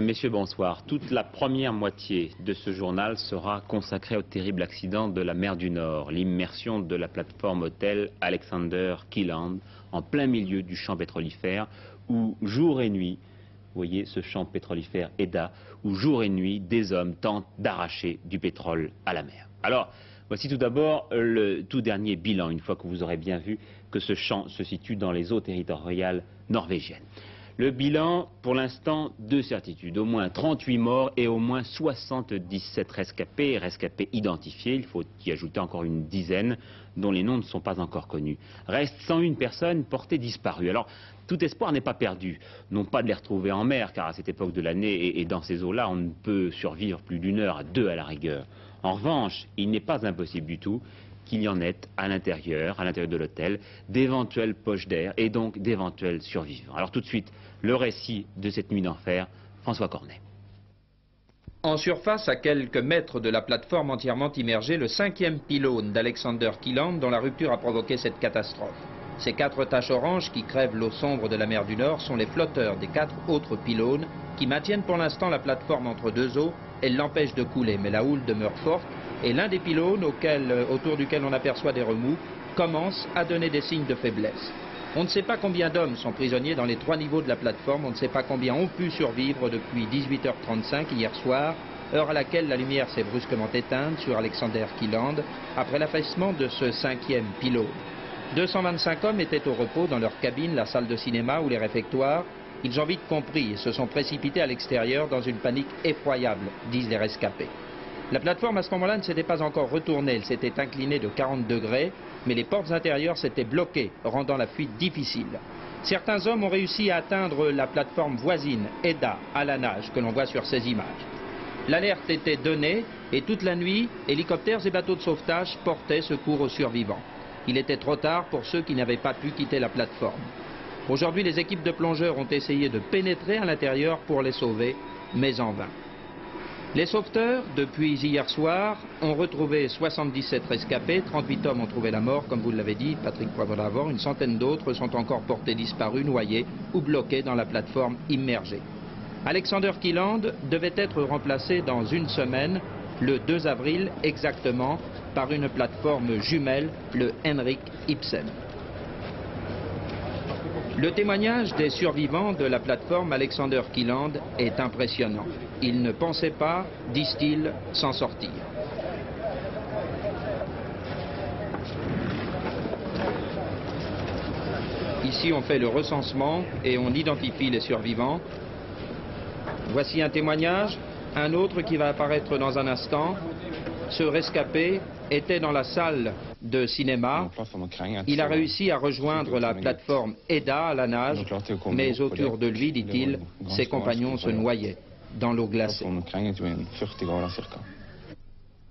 Messieurs, bonsoir. Toute la première moitié de ce journal sera consacrée au terrible accident de la mer du Nord, l'immersion de la plateforme hôtel Alexander Kielland en plein milieu du champ pétrolifère où jour et nuit, vous voyez ce champ pétrolifère EDA, où jour et nuit des hommes tentent d'arracher du pétrole à la mer. Alors, voici tout d'abord le tout dernier bilan, une fois que vous aurez bien vu que ce champ se situe dans les eaux territoriales norvégiennes. Le bilan, pour l'instant, deux certitudes, au moins 38 morts et au moins 77 rescapés identifiés. Il faut y ajouter encore une dizaine dont les noms ne sont pas encore connus. Reste 101 personnes portées disparues. Alors, tout espoir n'est pas perdu, non pas de les retrouver en mer, car à cette époque de l'année et dans ces eaux-là, on ne peut survivre plus d'une heure, à deux à la rigueur. En revanche, il n'est pas impossible du tout qu'il y en ait à l'intérieur de l'hôtel, d'éventuelles poches d'air et donc d'éventuels survivants. Alors tout de suite, le récit de cette nuit d'enfer, François Cornet. En surface, à quelques mètres de la plateforme entièrement immergée, le 5e pylône d'Alexander Kielland dont la rupture a provoqué cette catastrophe. Ces 4 taches oranges qui crèvent l'eau sombre de la mer du Nord sont les flotteurs des 4 autres pylônes qui maintiennent pour l'instant la plateforme entre deux eaux. Elles l'empêchent de couler, mais la houle demeure forte et l'un des pylônes autour duquel on aperçoit des remous commence à donner des signes de faiblesse. On ne sait pas combien d'hommes sont prisonniers dans les 3 niveaux de la plateforme, on ne sait pas combien ont pu survivre depuis 18h35 hier soir, heure à laquelle la lumière s'est brusquement éteinte sur Alexander Kielland après l'affaissement de ce 5e pylône. 225 hommes étaient au repos dans leur cabine, la salle de cinéma ou les réfectoires. Ils ont vite compris et se sont précipités à l'extérieur dans une panique effroyable, disent les rescapés. La plateforme à ce moment-là ne s'était pas encore retournée, elle s'était inclinée de 40 degrés, mais les portes intérieures s'étaient bloquées, rendant la fuite difficile. Certains hommes ont réussi à atteindre la plateforme voisine, EDA, à la nage, que l'on voit sur ces images. L'alerte était donnée et toute la nuit, hélicoptères et bateaux de sauvetage portaient secours aux survivants. Il était trop tard pour ceux qui n'avaient pas pu quitter la plateforme. Aujourd'hui, les équipes de plongeurs ont essayé de pénétrer à l'intérieur pour les sauver, mais en vain. Les sauveteurs, depuis hier soir, ont retrouvé 77 rescapés, 38 hommes ont trouvé la mort, comme vous l'avez dit, Patrick Poivre-d'Arvor, une centaine d'autres sont encore portés disparus, noyés ou bloqués dans la plateforme immergée. Alexander Kielland devait être remplacé dans une semaine, le 2 avril exactement, par une plateforme jumelle, le Henrik Ibsen. Le témoignage des survivants de la plateforme Alexander Kielland est impressionnant. Ils ne pensaient pas, disent-ils, s'en sortir. Ici, on fait le recensement et on identifie les survivants. Voici un témoignage, un autre qui va apparaître dans un instant. Ce rescapé était dans la salle de cinéma. Il a réussi à rejoindre la plateforme EDA à la nage, mais autour de lui, dit-il, ses compagnons se noyaient dans l'eau glacée.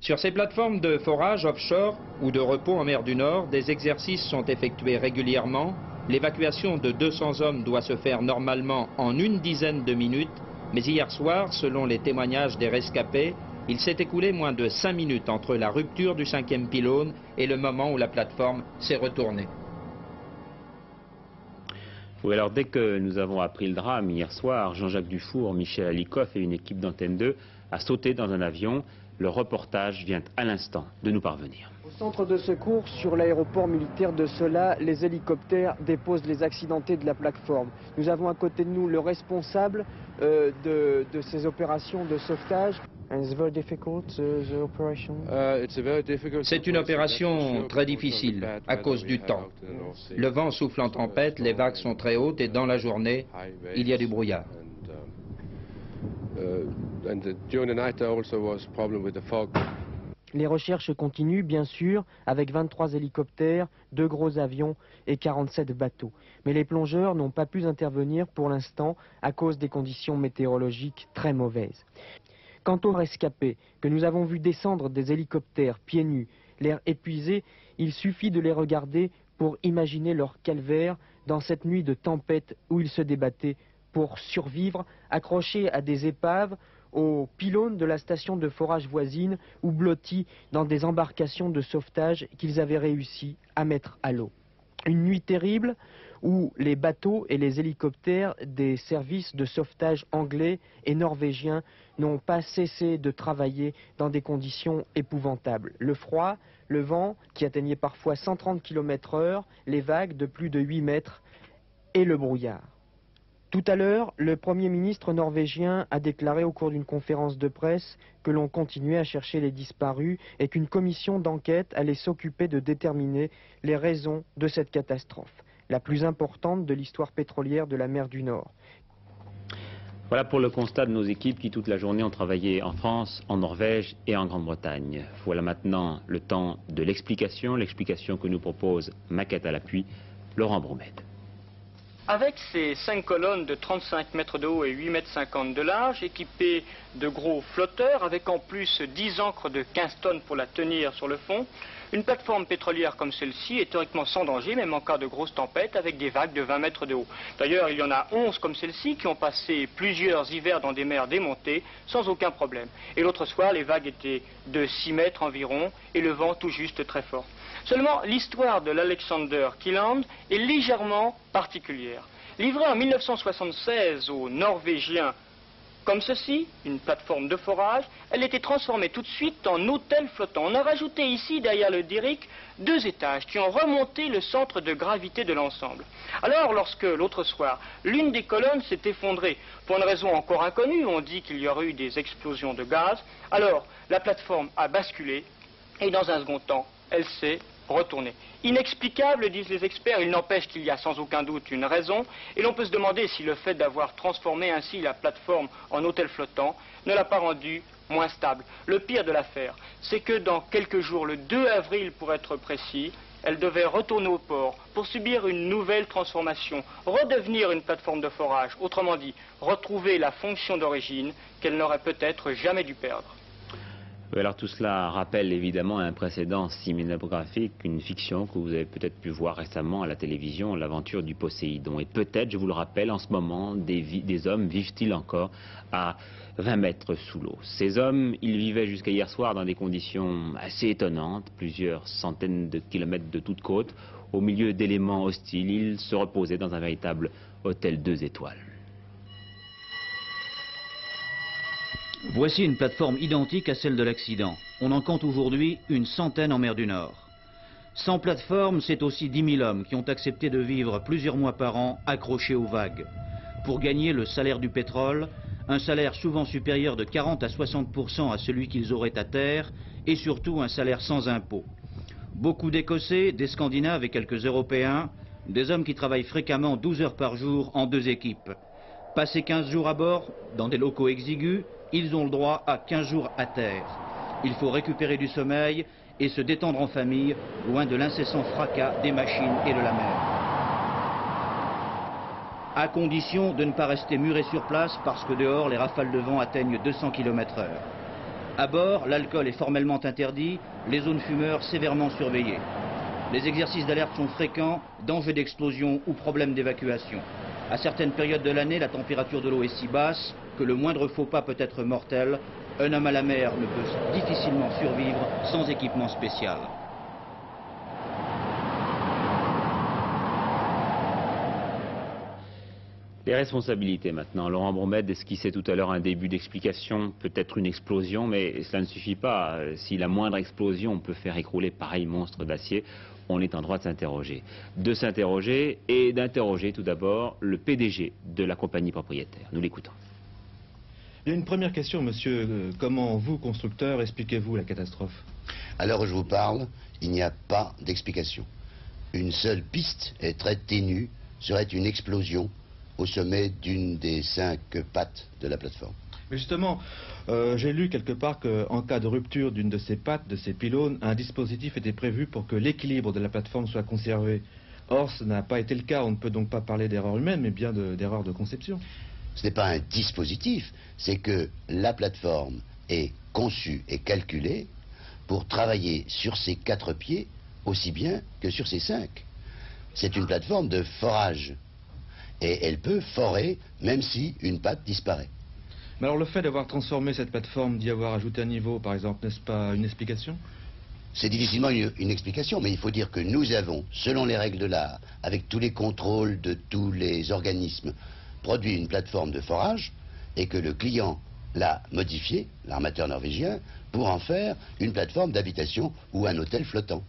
Sur ces plateformes de forage offshore ou de repos en mer du Nord, des exercices sont effectués régulièrement. L'évacuation de 200 hommes doit se faire normalement en une dizaine de minutes, mais hier soir, selon les témoignages des rescapés, il s'est écoulé moins de 5 minutes entre la rupture du 5e pylône et le moment où la plateforme s'est retournée. Oui, alors dès que nous avons appris le drame hier soir, Jean-Jacques Dufour, Michel Alikoff et une équipe d'Antenne 2 a sauté dans un avion. Le reportage vient à l'instant de nous parvenir. Au centre de secours, sur l'aéroport militaire de Sola, les hélicoptères déposent les accidentés de la plateforme. Nous avons à côté de nous le responsable de ces opérations de sauvetage. C'est une opération très difficile à cause du temps. Le vent souffle en tempête, les vagues sont très hautes et dans la journée, il y a du brouillard. Les recherches continuent, bien sûr, avec 23 hélicoptères, 2 gros avions et 47 bateaux. Mais les plongeurs n'ont pas pu intervenir pour l'instant à cause des conditions météorologiques très mauvaises. Quant aux rescapés, que nous avons vu descendre des hélicoptères pieds nus, l'air épuisé, il suffit de les regarder pour imaginer leur calvaire dans cette nuit de tempête où ils se débattaient pour survivre, accrochés à des épaves, aux pylônes de la station de forage voisine ou blottis dans des embarcations de sauvetage qu'ils avaient réussi à mettre à l'eau. Une nuit terrible où les bateaux et les hélicoptères des services de sauvetage anglais et norvégiens n'ont pas cessé de travailler dans des conditions épouvantables. Le froid, le vent qui atteignait parfois 130 km/h, les vagues de plus de 8 mètres et le brouillard. Tout à l'heure, le Premier ministre norvégien a déclaré au cours d'une conférence de presse que l'on continuait à chercher les disparus et qu'une commission d'enquête allait s'occuper de déterminer les raisons de cette catastrophe, la plus importante de l'histoire pétrolière de la mer du Nord. Voilà pour le constat de nos équipes qui toute la journée ont travaillé en France, en Norvège et en Grande-Bretagne. Voilà maintenant le temps de l'explication que nous propose Maquette à l'appui, Laurent Broumède. Avec ces 5 colonnes de 35 mètres de haut et 8 mètres 50 de large, équipées de gros flotteurs, avec en plus 10 ancres de 15 tonnes pour la tenir sur le fond, une plateforme pétrolière comme celle-ci est théoriquement sans danger, même en cas de grosses tempêtes, avec des vagues de 20 mètres de haut. D'ailleurs, il y en a 11 comme celle-ci qui ont passé plusieurs hivers dans des mers démontées sans aucun problème. Et l'autre soir, les vagues étaient de 6 mètres environ et le vent tout juste très fort. Seulement, l'histoire de l'Alexander Kielland est légèrement particulière. Livrée en 1976 aux Norvégiens comme ceci, une plateforme de forage, elle était transformée tout de suite en hôtel flottant. On a rajouté ici, derrière le Derrick, 2 étages qui ont remonté le centre de gravité de l'ensemble. Alors, lorsque, l'autre soir, l'une des colonnes s'est effondrée, pour une raison encore inconnue, on dit qu'il y aurait eu des explosions de gaz, alors la plateforme a basculé et dans un second temps, elle s'est retournée. Inexplicable, disent les experts, il n'empêche qu'il y a sans aucun doute une raison, et l'on peut se demander si le fait d'avoir transformé ainsi la plateforme en hôtel flottant ne l'a pas rendue moins stable. Le pire de l'affaire, c'est que dans quelques jours, le 2 avril pour être précis, elle devait retourner au port pour subir une nouvelle transformation, redevenir une plateforme de forage, autrement dit, retrouver la fonction d'origine qu'elle n'aurait peut-être jamais dû perdre. Alors tout cela rappelle évidemment un précédent cinématographique, une fiction que vous avez peut-être pu voir récemment à la télévision, l'aventure du Poséidon. Et peut-être, je vous le rappelle, en ce moment, des hommes vivent-ils encore à 20 mètres sous l'eau. Ces hommes, ils vivaient jusqu'à hier soir dans des conditions assez étonnantes, plusieurs centaines de kilomètres de toute côte, au milieu d'éléments hostiles. Ils se reposaient dans un véritable hôtel 2 étoiles. Voici une plateforme identique à celle de l'accident. On en compte aujourd'hui une centaine en mer du Nord. Sans plateforme, c'est aussi 10 000 hommes qui ont accepté de vivre plusieurs mois par an accrochés aux vagues. Pour gagner le salaire du pétrole, un salaire souvent supérieur de 40 à 60% à celui qu'ils auraient à terre, et surtout un salaire sans impôt. Beaucoup d'Écossais, des Scandinaves et quelques Européens, des hommes qui travaillent fréquemment 12 heures par jour en 2 équipes. Passés 15 jours à bord, dans des locaux exigus, ils ont le droit à 15 jours à terre. Il faut récupérer du sommeil et se détendre en famille, loin de l'incessant fracas des machines et de la mer. À condition de ne pas rester muré sur place parce que dehors, les rafales de vent atteignent 200 km/h. À bord, l'alcool est formellement interdit, les zones fumeurs sévèrement surveillées. Les exercices d'alerte sont fréquents, danger d'explosion ou problème d'évacuation. À certaines périodes de l'année, la température de l'eau est si basse que le moindre faux pas peut être mortel. Un homme à la mer ne peut difficilement survivre sans équipement spécial. Les responsabilités maintenant. Laurent Broumède esquissait tout à l'heure un début d'explication, peut-être une explosion, mais cela ne suffit pas. Si la moindre explosion peut faire écrouler pareil monstre d'acier, on est en droit de s'interroger. De s'interroger et d'interroger tout d'abord le PDG de la compagnie propriétaire. Nous l'écoutons. Il y a une première question, monsieur. Comment vous, constructeur, expliquez-vous la catastrophe? À l'heure où je vous parle, il n'y a pas d'explication. Une seule piste est très ténue, serait une explosion au sommet d'une des 5 pattes de la plateforme. Mais justement, j'ai lu quelque part qu'en cas de rupture d'une de ces pattes, de ces pylônes, un dispositif était prévu pour que l'équilibre de la plateforme soit conservé. Or, ce n'a pas été le cas. On ne peut donc pas parler d'erreur humaine, mais bien d'erreur de conception. Ce n'est pas un dispositif, c'est que la plateforme est conçue et calculée pour travailler sur ses 4 pieds aussi bien que sur ses 5. C'est une plateforme de forage. Et elle peut forer même si une patte disparaît. Mais alors le fait d'avoir transformé cette plateforme, d'y avoir ajouté un niveau, par exemple, n'est-ce pas une explication? C'est difficilement une explication, mais il faut dire que nous avons, selon les règles de l'art, avec tous les contrôles de tous les organismes, produit une plateforme de forage et que le client l'a modifiée, l'armateur norvégien, pour en faire une plateforme d'habitation ou un hôtel flottant.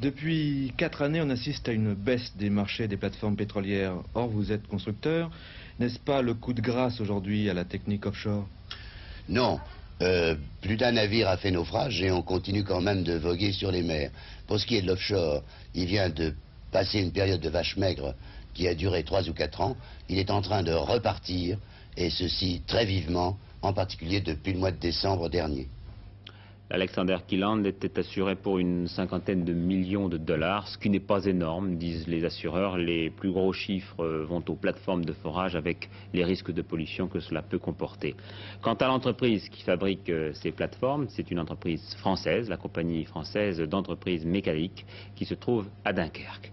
Depuis 4 années, on assiste à une baisse des marchés des plateformes pétrolières. Or, vous êtes constructeur. N'est-ce pas le coup de grâce aujourd'hui à la technique offshore? Non. Plus d'un navire a fait naufrage et on continue quand même de voguer sur les mers. Pour ce qui est de l'offshore, il vient de passer une période de vache maigre qui a duré 3 ou 4 ans. Il est en train de repartir, et ceci très vivement, en particulier depuis le mois de décembre dernier. Alexander Kielland était assuré pour une cinquantaine de millions de dollars, ce qui n'est pas énorme, disent les assureurs. Les plus gros chiffres vont aux plateformes de forage avec les risques de pollution que cela peut comporter. Quant à l'entreprise qui fabrique ces plateformes, c'est une entreprise française, la compagnie française d'entreprises mécaniques, qui se trouve à Dunkerque.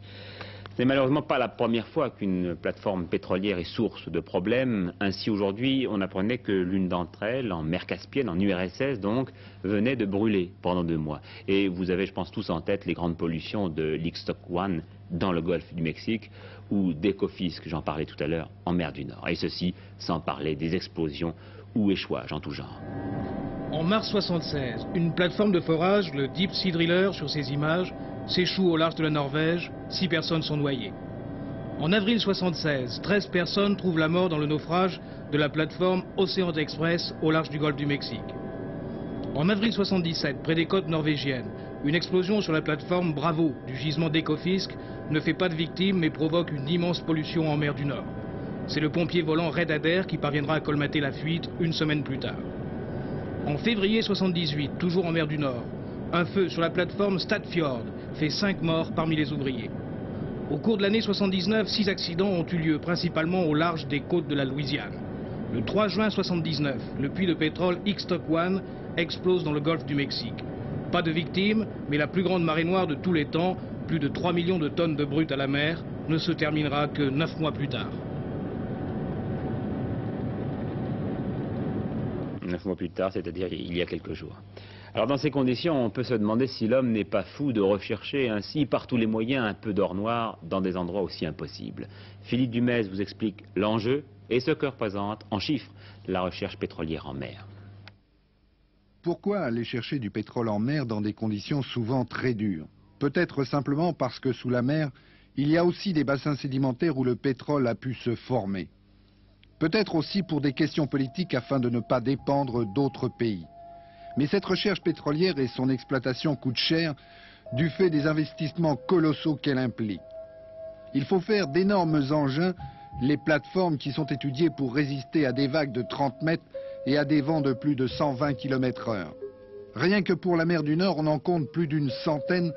Ce n'est malheureusement pas la première fois qu'une plateforme pétrolière est source de problèmes. Ainsi, aujourd'hui, on apprenait que l'une d'entre elles, en mer Caspienne, en URSS donc, venait de brûler pendant 2 mois. Et vous avez, je pense, tous en tête les grandes pollutions de l'Ixtoc One dans le golfe du Mexique ou d'Ecofisk, j'en parlais tout à l'heure, en mer du Nord. Et ceci sans parler des explosions ou échouages en tout genre. En mars 1976, une plateforme de forage, le Deep Sea Driller sur ces images, s'échoue au large de la Norvège, 6 personnes sont noyées. En avril 1976, 13 personnes trouvent la mort dans le naufrage de la plateforme Ocean Express au large du golfe du Mexique. En avril 1977, près des côtes norvégiennes, une explosion sur la plateforme Bravo du gisement d'Ecofisk ne fait pas de victimes mais provoque une immense pollution en mer du Nord. C'est le pompier volant Red Adair qui parviendra à colmater la fuite une semaine plus tard. En février 1978, toujours en mer du Nord, un feu sur la plateforme Statfjord fait 5 morts parmi les ouvriers. Au cours de l'année 1979, 6 accidents ont eu lieu, principalement au large des côtes de la Louisiane. Le 3 juin 1979, le puits de pétrole Ixtoc One explose dans le golfe du Mexique. Pas de victimes, mais la plus grande marée noire de tous les temps, plus de 3 millions de tonnes de brut à la mer, ne se terminera que 9 mois plus tard. 9 mois plus tard, c'est-à-dire il y a quelques jours. Alors dans ces conditions, on peut se demander si l'homme n'est pas fou de rechercher ainsi par tous les moyens un peu d'or noir dans des endroits aussi impossibles. Philippe Dumez vous explique l'enjeu et ce que représente en chiffres la recherche pétrolière en mer. Pourquoi aller chercher du pétrole en mer dans des conditions souvent très dures? Peut-être simplement parce que sous la mer, il y a aussi des bassins sédimentaires où le pétrole a pu se former. Peut-être aussi pour des questions politiques afin de ne pas dépendre d'autres pays. Mais cette recherche pétrolière et son exploitation coûtent cher du fait des investissements colossaux qu'elle implique. Il faut faire d'énormes engins, les plateformes qui sont étudiées pour résister à des vagues de 30 mètres et à des vents de plus de 120 km/h. Rien que pour la mer du Nord, on en compte plus d'une centaine,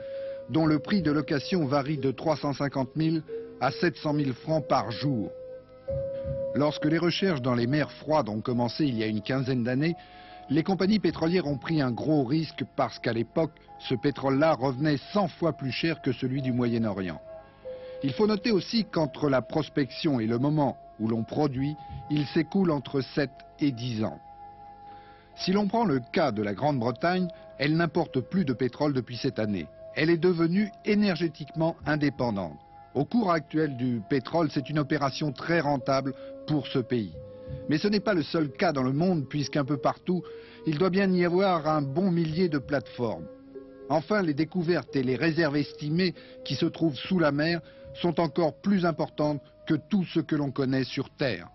dont le prix de location varie de 350 000 à 700 000 francs par jour. Lorsque les recherches dans les mers froides ont commencé il y a une quinzaine d'années, les compagnies pétrolières ont pris un gros risque parce qu'à l'époque, ce pétrole-là revenait 100 fois plus cher que celui du Moyen-Orient. Il faut noter aussi qu'entre la prospection et le moment où l'on produit, il s'écoule entre 7 et 10 ans. Si l'on prend le cas de la Grande-Bretagne, elle n'importe plus de pétrole depuis cette année. Elle est devenue énergétiquement indépendante. Au cours actuel du pétrole, c'est une opération très rentable pour ce pays. Mais ce n'est pas le seul cas dans le monde, puisqu'un peu partout, il doit bien y avoir un bon millier de plateformes. Enfin, les découvertes et les réserves estimées qui se trouvent sous la mer sont encore plus importantes que tout ce que l'on connaît sur Terre.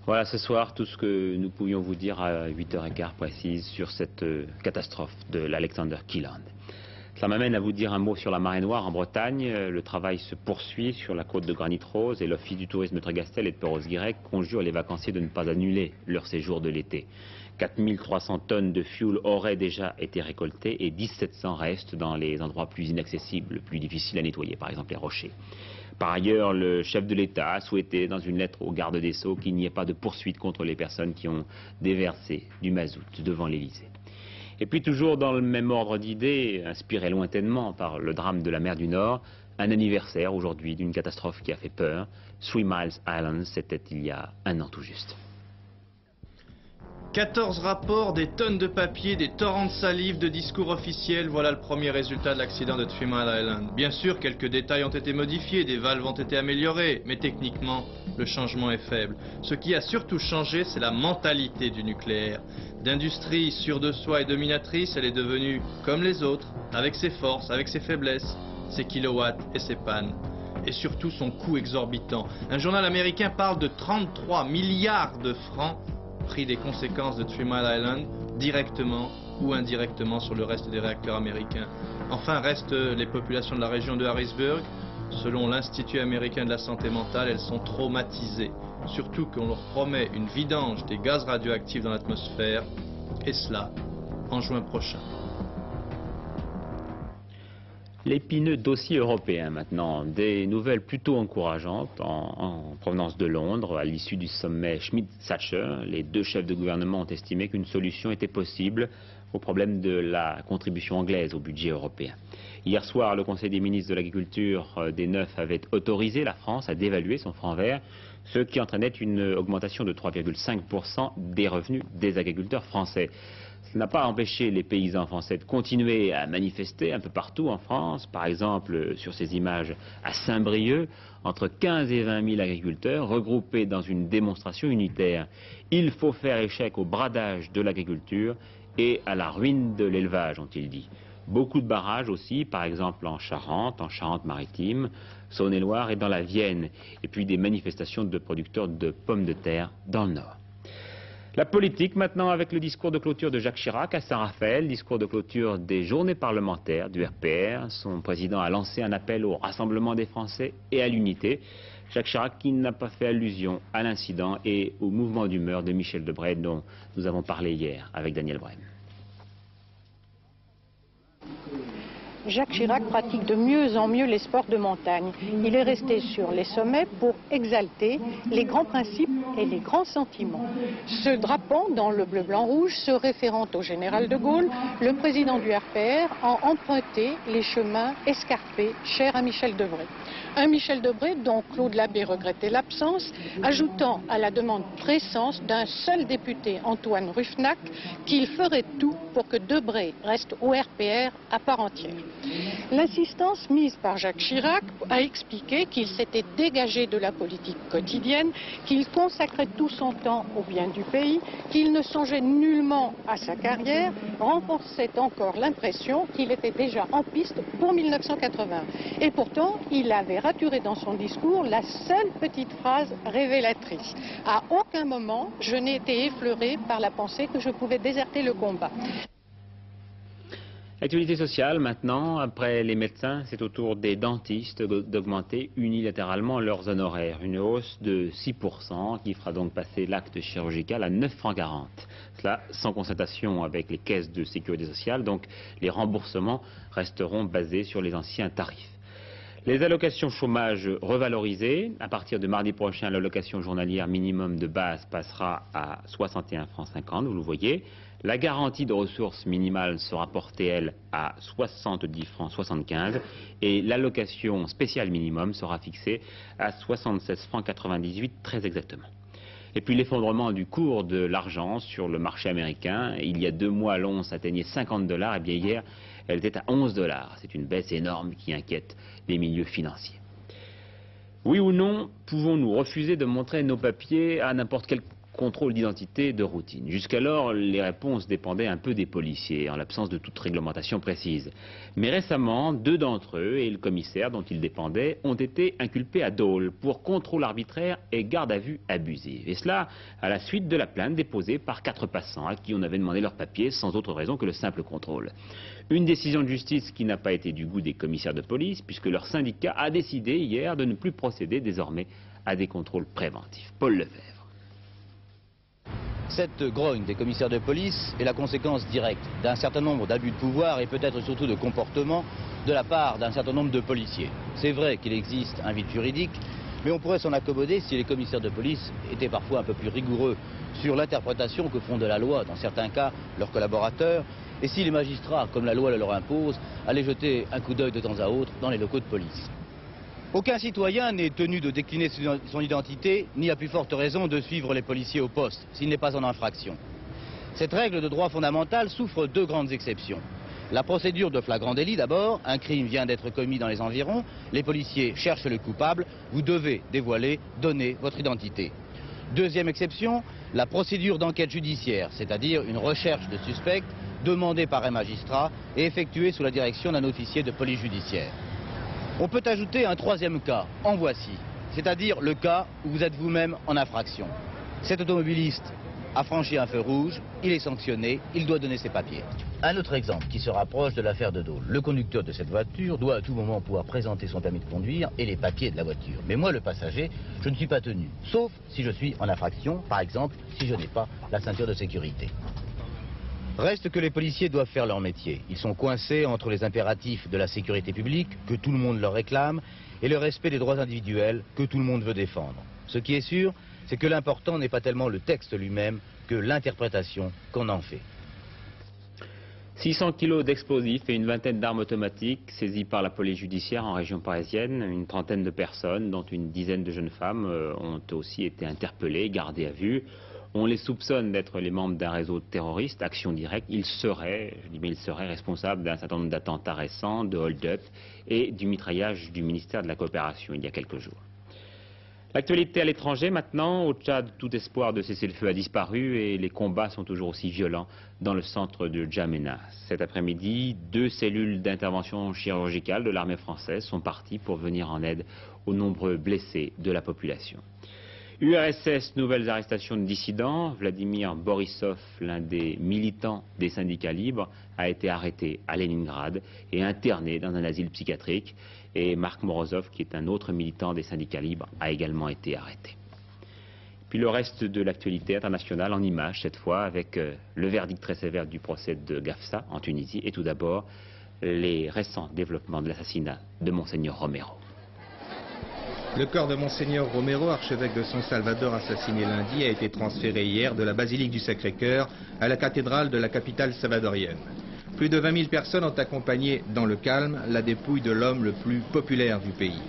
Voilà ce soir tout ce que nous pouvions vous dire à 8h15 précise sur cette catastrophe de l'Alexander Kielland. Ça m'amène à vous dire un mot sur la marée noire en Bretagne. Le travail se poursuit sur la côte de Granit Rose et l'Office du tourisme de Trégastel et de Perros-Guirec conjure les vacanciers de ne pas annuler leur séjour de l'été. 4300 tonnes de fuel auraient déjà été récoltées et 1700 restent dans les endroits plus inaccessibles, plus difficiles à nettoyer, par exemple les rochers. Par ailleurs, le chef de l'État a souhaité, dans une lettre au garde des Sceaux, qu'il n'y ait pas de poursuite contre les personnes qui ont déversé du mazout devant l'Élysée. Et puis toujours dans le même ordre d'idées, inspiré lointainement par le drame de la mer du Nord, un anniversaire aujourd'hui d'une catastrophe qui a fait peur. 3 Miles Island, c'était il y a 1 an tout juste. 14 rapports, des tonnes de papier, des torrents de salive, de discours officiels, voilà le premier résultat de l'accident de 3 Mile Island. Bien sûr, quelques détails ont été modifiés, des valves ont été améliorées, mais techniquement, le changement est faible. Ce qui a surtout changé, c'est la mentalité du nucléaire. D'industrie sûre de soi et dominatrice, elle est devenue comme les autres, avec ses forces, avec ses faiblesses, ses kilowatts et ses pannes. Et surtout son coût exorbitant. Un journal américain parle de 33 milliards de francs pris des conséquences de 3 Mile Island, directement ou indirectement sur le reste des réacteurs américains. Enfin restent les populations de la région de Harrisburg. Selon l'Institut américain de la santé mentale, elles sont traumatisées. Surtout qu'on leur promet une vidange des gaz radioactifs dans l'atmosphère, et cela en juin prochain. L'épineux dossier européen maintenant, des nouvelles plutôt encourageantes en provenance de Londres. À l'issue du sommet Schmidt-Thatcher, les deux chefs de gouvernement ont estimé qu'une solution était possible au problème de la contribution anglaise au budget européen. Hier soir, le Conseil des ministres de l'Agriculture des 9 avait autorisé la France à dévaluer son franc vert, ce qui entraînait une augmentation de 3,5% des revenus des agriculteurs français. Ça n'a pas empêché les paysans français de continuer à manifester un peu partout en France. Par exemple, sur ces images à Saint-Brieuc, entre 15 et 20 000 agriculteurs regroupés dans une démonstration unitaire. Il faut faire échec au bradage de l'agriculture et à la ruine de l'élevage, ont-ils dit. Beaucoup de barrages aussi, par exemple en Charente-Maritime, Saône-et-Loire et dans la Vienne. Et puis des manifestations de producteurs de pommes de terre dans le Nord. La politique maintenant avec le discours de clôture de Jacques Chirac à Saint-Raphaël, discours de clôture des journées parlementaires du RPR. Son président a lancé un appel au rassemblement des Français et à l'unité. Jacques Chirac qui n'a pas fait allusion à l'incident et au mouvement d'humeur de Michel Debré dont nous avons parlé hier avec Daniel Brem. Jacques Chirac pratique de mieux en mieux les sports de montagne. Il est resté sur les sommets pour exalter les grands principes et les grands sentiments. Se drapant dans le bleu-blanc-rouge, se référant au général de Gaulle, le président du RPR a emprunté les chemins escarpés chers à Michel Debré. Un Michel Debré dont Claude Labbé regrettait l'absence, ajoutant à la demande pressante d'un seul député, Antoine Ruffnac, qu'il ferait tout pour que Debré reste au RPR à part entière. L'insistance mise par Jacques Chirac a expliqué qu'il s'était dégagé de la politique quotidienne, qu'il consacrait tout son temps au bien du pays, qu'il ne songeait nullement à sa carrière, renforçait encore l'impression qu'il était déjà en piste pour 1980. Et pourtant, il avait raturé dans son discours la seule petite phrase révélatrice. À aucun moment, je n'ai été effleuré par la pensée que je pouvais déserter le combat. Actualité sociale maintenant, après les médecins, c'est au tour des dentistes d'augmenter unilatéralement leurs honoraires. Une hausse de 6% qui fera donc passer l'acte chirurgical à 9,40 francs. Cela sans concertation avec les caisses de sécurité sociale, donc les remboursements resteront basés sur les anciens tarifs. Les allocations chômage revalorisées. À partir de mardi prochain, l'allocation journalière minimum de base passera à 61,50 francs, vous le voyez. La garantie de ressources minimales sera portée, elle, à 70,75 francs et l'allocation spéciale minimum sera fixée à 76,98 francs très exactement. Et puis l'effondrement du cours de l'argent sur le marché américain. Il y a 2 mois, l'once atteignait $50, et bien hier, elle était à $11. C'est une baisse énorme qui inquiète les milieux financiers. Oui ou non, pouvons-nous refuser de montrer nos papiers à n'importe quel contrôle d'identité de routine? Jusqu'alors, les réponses dépendaient un peu des policiers, en l'absence de toute réglementation précise. Mais récemment, 2 d'entre eux et le commissaire dont ils dépendaient ont été inculpés à Dole pour contrôle arbitraire et garde à vue abusive. Et cela à la suite de la plainte déposée par 4 passants à qui on avait demandé leurs papiers sans autre raison que le simple contrôle. Une décision de justice qui n'a pas été du goût des commissaires de police puisque leur syndicat a décidé hier de ne plus procéder désormais à des contrôles préventifs. Paul Lefebvre. Cette grogne des commissaires de police est la conséquence directe d'un certain nombre d'abus de pouvoir et peut-être surtout de comportement de la part d'un certain nombre de policiers. C'est vrai qu'il existe un vide juridique, mais on pourrait s'en accommoder si les commissaires de police étaient parfois un peu plus rigoureux sur l'interprétation que font de la loi, dans certains cas, leurs collaborateurs, et si les magistrats, comme la loi le leur impose, allaient jeter un coup d'œil de temps à autre dans les locaux de police. Aucun citoyen n'est tenu de décliner son identité, ni à plus forte raison de suivre les policiers au poste, s'il n'est pas en infraction. Cette règle de droit fondamental souffre deux grandes exceptions. La procédure de flagrant délit d'abord, un crime vient d'être commis dans les environs, les policiers cherchent le coupable, vous devez dévoiler, donner votre identité. Deuxième exception, la procédure d'enquête judiciaire, c'est-à-dire une recherche de suspect demandée par un magistrat et effectuée sous la direction d'un officier de police judiciaire. On peut ajouter un troisième cas, en voici, c'est-à-dire le cas où vous êtes vous-même en infraction. Cet automobiliste a franchi un feu rouge, il est sanctionné, il doit donner ses papiers. Un autre exemple qui se rapproche de l'affaire de Dole. Le conducteur de cette voiture doit à tout moment pouvoir présenter son permis de conduire et les papiers de la voiture. Mais moi, le passager, je ne suis pas tenu, sauf si je suis en infraction, par exemple, si je n'ai pas la ceinture de sécurité. Reste que les policiers doivent faire leur métier. Ils sont coincés entre les impératifs de la sécurité publique, que tout le monde leur réclame, et le respect des droits individuels que tout le monde veut défendre. Ce qui est sûr, c'est que l'important n'est pas tellement le texte lui-même que l'interprétation qu'on en fait. 600 kilos d'explosifs et une vingtaine d'armes automatiques saisies par la police judiciaire en région parisienne. Une trentaine de personnes, dont une dizaine de jeunes femmes, ont aussi été interpellées, gardées à vue. On les soupçonne d'être les membres d'un réseau terroriste, Action Directe. Ils seraient, je dis bien ils seraient, responsables d'un certain nombre d'attentats récents, de hold-up et du mitraillage du ministère de la Coopération il y a quelques jours. L'actualité à l'étranger maintenant, au Tchad, tout espoir de cessez-le-feu a disparu et les combats sont toujours aussi violents dans le centre de N'Djamena. Cet après-midi, 2 cellules d'intervention chirurgicale de l'armée française sont parties pour venir en aide aux nombreux blessés de la population. URSS, nouvelles arrestations de dissidents. Vladimir Borisov, l'un des militants des syndicats libres, a été arrêté à Leningrad et interné dans un asile psychiatrique. Et Marc Morozov, qui est un autre militant des syndicats libres, a également été arrêté. Puis le reste de l'actualité internationale en images, cette fois, avec le verdict très sévère du procès de Gafsa en Tunisie. Et tout d'abord, les récents développements de l'assassinat de Monseigneur Romero. Le corps de Monseigneur Romero, archevêque de San Salvador assassiné lundi, a été transféré hier de la basilique du Sacré-Cœur à la cathédrale de la capitale salvadorienne. Plus de 20 000 personnes ont accompagné dans le calme la dépouille de l'homme le plus populaire du pays.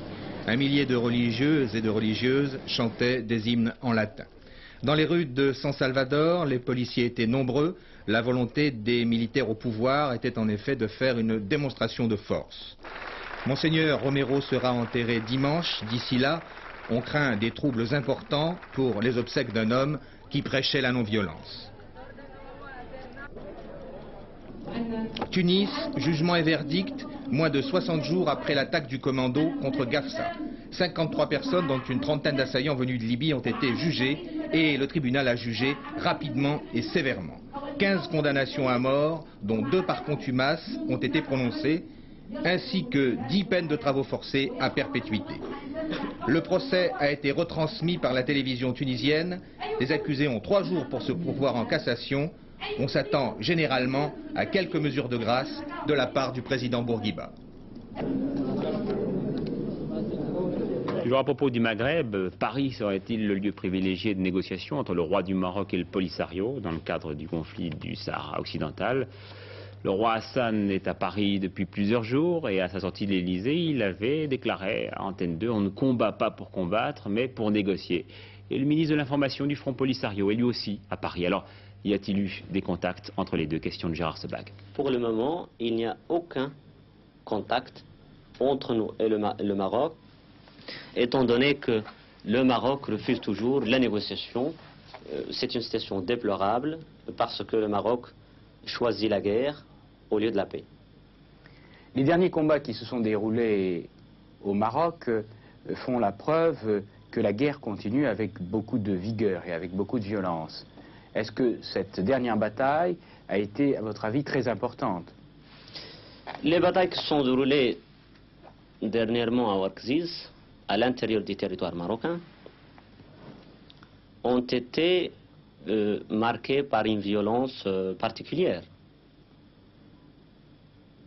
Un millier de religieuses et de religieuses chantaient des hymnes en latin. Dans les rues de San Salvador, les policiers étaient nombreux. La volonté des militaires au pouvoir était en effet de faire une démonstration de force. Monseigneur Romero sera enterré dimanche. D'ici là, on craint des troubles importants pour les obsèques d'un homme qui prêchait la non-violence. Tunis, jugement et verdict, moins de 60 jours après l'attaque du commando contre Gafsa. 53 personnes, dont une trentaine d'assaillants venus de Libye, ont été jugées et le tribunal a jugé rapidement et sévèrement. 15 condamnations à mort, dont 2 par contumace, ont été prononcées, ainsi que 10 peines de travaux forcés à perpétuité. Le procès a été retransmis par la télévision tunisienne. Les accusés ont 3 jours pour se pourvoir en cassation. On s'attend généralement à quelques mesures de grâce de la part du président Bourguiba. Toujours à propos du Maghreb, Paris serait-il le lieu privilégié de négociation entre le roi du Maroc et le Polisario dans le cadre du conflit du Sahara occidental? Le roi Hassan est à Paris depuis plusieurs jours et à sa sortie de l'Élysée, il avait déclaré à Antenne 2 « On ne combat pas pour combattre, mais pour négocier ». Et le ministre de l'Information du Front Polisario est lui aussi à Paris. Alors, y a-t-il eu des contacts entre les deux? Questions de Gérard Sebag. Pour le moment, il n'y a aucun contact entre nous et le Maroc, étant donné que le Maroc refuse toujours la négociation. C'est une situation déplorable parce que le Maroc choisit la guerre au lieu de la paix. Les derniers combats qui se sont déroulés au Maroc font la preuve que la guerre continue avec beaucoup de vigueur et avec beaucoup de violence. Est-ce que cette dernière bataille a été, à votre avis, très importante? Les batailles qui se sont déroulées dernièrement à Ouargziz, à l'intérieur du territoire marocain, ont été marquées par une violence particulière.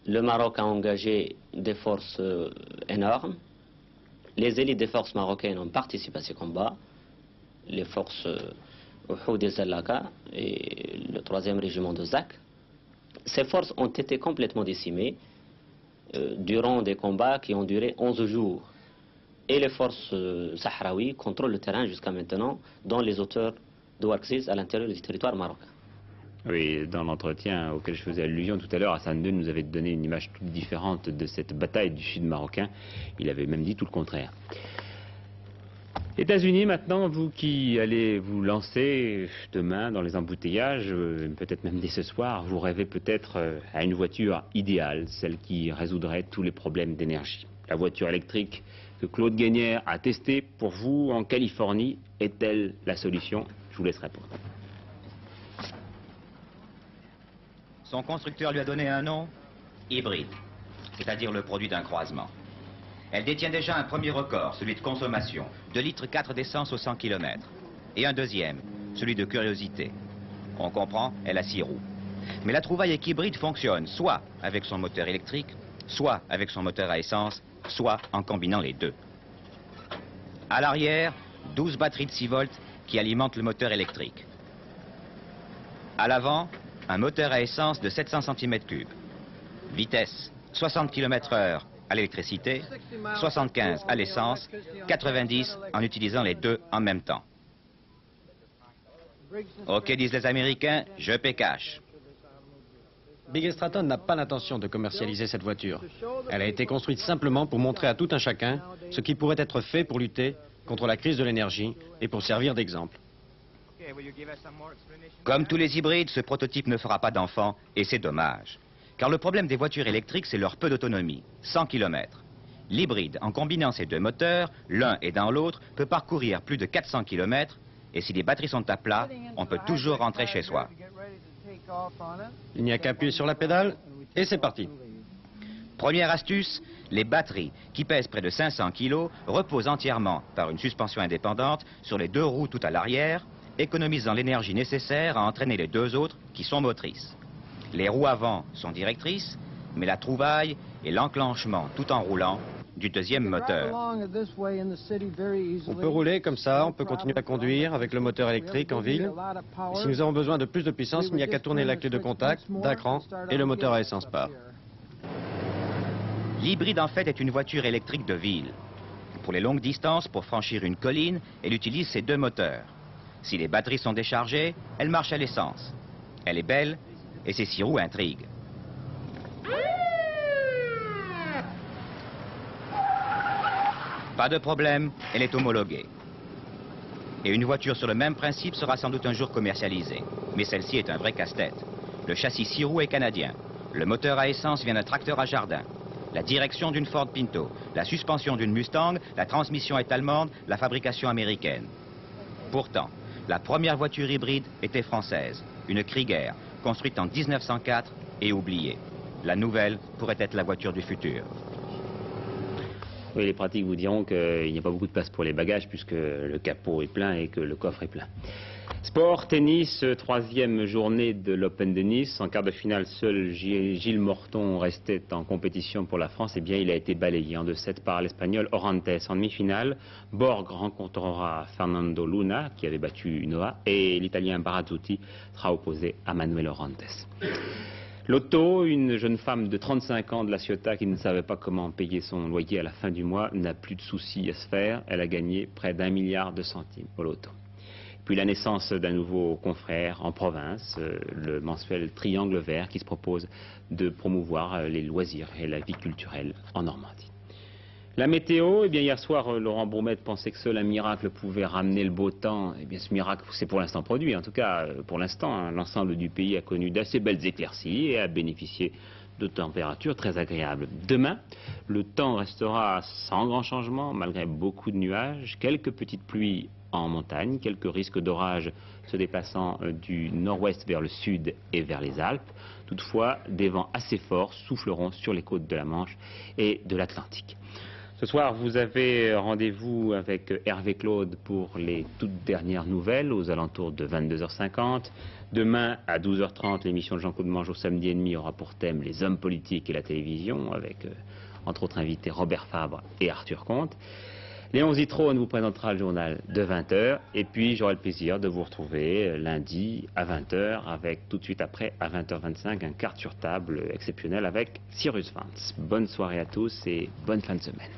Le Maroc a engagé des forces énormes. Les élites des forces marocaines ont participé à ces combats. Les forces Ouhoud et Zallaka et le 3e régiment de Zak. Ces forces ont été complètement décimées durant des combats qui ont duré 11 jours. Et les forces sahraouies contrôlent le terrain jusqu'à maintenant dans les hauteurs de Ouargziz à l'intérieur du territoire marocain. Oui, dans l'entretien auquel je faisais allusion tout à l'heure, Hassan II nous avait donné une image toute différente de cette bataille du sud marocain. Il avait même dit tout le contraire. États-Unis maintenant, vous qui allez vous lancer demain dans les embouteillages, peut-être même dès ce soir, vous rêvez peut-être à une voiture idéale, celle qui résoudrait tous les problèmes d'énergie. La voiture électrique que Claude Guénière a testée pour vous en Californie, est-elle la solution? Je vous laisse répondre. Son constructeur lui a donné un nom, hybride, c'est-à-dire le produit d'un croisement. Elle détient déjà un premier record, celui de consommation, 2,4 litres d'essence au 100 km. Et un deuxième, celui de curiosité. On comprend, elle a 6 roues. Mais la trouvaille est qu'hybride fonctionne soit avec son moteur électrique, soit avec son moteur à essence, soit en combinant les deux. À l'arrière, 12 batteries de 6 volts qui alimentent le moteur électrique. À l'avant, un moteur à essence de 700 cm3. Vitesse, 60 km/h à l'électricité, 75 à l'essence, 90 en utilisant les deux en même temps. Ok, disent les Américains, je paie cash. Big Straton n'a pas l'intention de commercialiser cette voiture. Elle a été construite simplement pour montrer à tout un chacun ce qui pourrait être fait pour lutter contre la crise de l'énergie et pour servir d'exemple. Comme tous les hybrides, ce prototype ne fera pas d'enfants et c'est dommage. Car le problème des voitures électriques, c'est leur peu d'autonomie, 100 km. L'hybride, en combinant ces deux moteurs, l'un et dans l'autre, peut parcourir plus de 400 km et si les batteries sont à plat, on peut toujours rentrer chez soi. Il n'y a qu'à appuyer sur la pédale et c'est parti. Première astuce, les batteries, qui pèsent près de 500 kg, reposent entièrement par une suspension indépendante sur les deux roues tout à l'arrière, économisant l'énergie nécessaire à entraîner les deux autres qui sont motrices. Les roues avant sont directrices, mais la trouvaille est l'enclenchement tout en roulant du deuxième moteur. On peut rouler comme ça, on peut continuer à conduire avec le moteur électrique en ville. Et si nous avons besoin de plus de puissance, il n'y a qu'à tourner la clé de contact d'un cran et le moteur à essence part. L'hybride en fait est une voiture électrique de ville. Pour les longues distances, pour franchir une colline, elle utilise ses deux moteurs. Si les batteries sont déchargées, elle marche à l'essence. Elle est belle et ses 6 roues intriguent. Pas de problème, elle est homologuée. Et une voiture sur le même principe sera sans doute un jour commercialisée. Mais celle-ci est un vrai casse-tête. Le châssis 6 roues est canadien. Le moteur à essence vient d'un tracteur à jardin. La direction d'une Ford Pinto. La suspension d'une Mustang. La transmission est allemande. La fabrication américaine. Pourtant, la première voiture hybride était française. Une Krieger, construite en 1904 et oubliée. La nouvelle pourrait être la voiture du futur. Oui, les pratiques vous diront qu'il n'y a pas beaucoup de place pour les bagages puisque le capot est plein et que le coffre est plein. Sport, tennis, troisième journée de l'Open de Nice. En quart de finale, seul Gilles Morton restait en compétition pour la France. Eh bien, il a été balayé en 2-7 par l'Espagnol Orantes. En demi-finale, Borg rencontrera Fernando Luna, qui avait battu Noah, et l'Italien Barazzuti sera opposé à Manuel Orantes. Loto, une jeune femme de 35 ans de La Ciotat qui ne savait pas comment payer son loyer à la fin du mois, n'a plus de soucis à se faire. Elle a gagné près d'1 milliard de centimes au loto. Puis la naissance d'un nouveau confrère en province, le mensuel Triangle Vert, qui se propose de promouvoir les loisirs et la vie culturelle en Normandie. La météo, eh bien hier soir, Laurent Bourmette pensait que seul un miracle pouvait ramener le beau temps. Eh bien ce miracle, c'est pour l'instant produit. En tout cas, pour l'instant, hein, l'ensemble du pays a connu d'assez belles éclaircies et a bénéficié de températures très agréables. Demain, le temps restera sans grand changement, malgré beaucoup de nuages, quelques petites pluies en montagne, quelques risques d'orage se déplaçant du nord-ouest vers le sud et vers les Alpes. Toutefois, des vents assez forts souffleront sur les côtes de la Manche et de l'Atlantique. Ce soir, vous avez rendez-vous avec Hervé Claude pour les toutes dernières nouvelles aux alentours de 22h50. Demain, à 12h30, l'émission de Jean-Claude Mange au samedi et demi aura pour thème les hommes politiques et la télévision, avec entre autres invités Robert Fabre et Arthur Comte. Léon Zitrone vous présentera le journal de 20h et puis j'aurai le plaisir de vous retrouver lundi à 20h avec tout de suite après à 20h25 un quart sur table exceptionnel avec Cyrus Vance. Bonne soirée à tous et bonne fin de semaine.